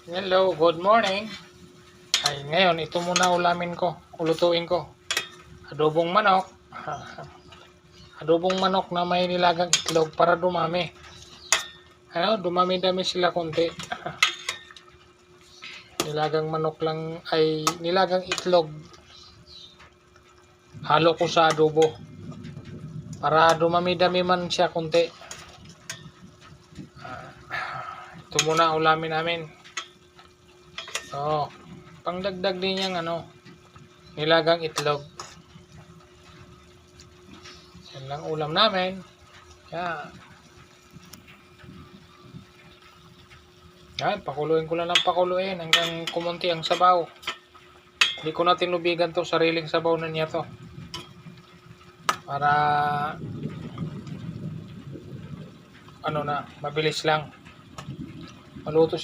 Hello, good morning. Ay, ngayon, ito muna ulamin ko, ulutuin ko. Adobong manok. Adobong manok na may nilagang itlog para dumami. Dumami-dami sila konti. Nilagang manok lang ay nilagang itlog. Halo ko sa adobo. Para dumami-dami man siya konti. Ito muna ulamin namin. Pangdagdag din yung nilagang itlog. Yan lang ulam namin. Yan, pakuluin ko lang ng pakuluin hanggang kumunti ang sabaw. Hindi ko na tinubigan to, sariling sabaw na niya to. Para mabilis lang. Maluto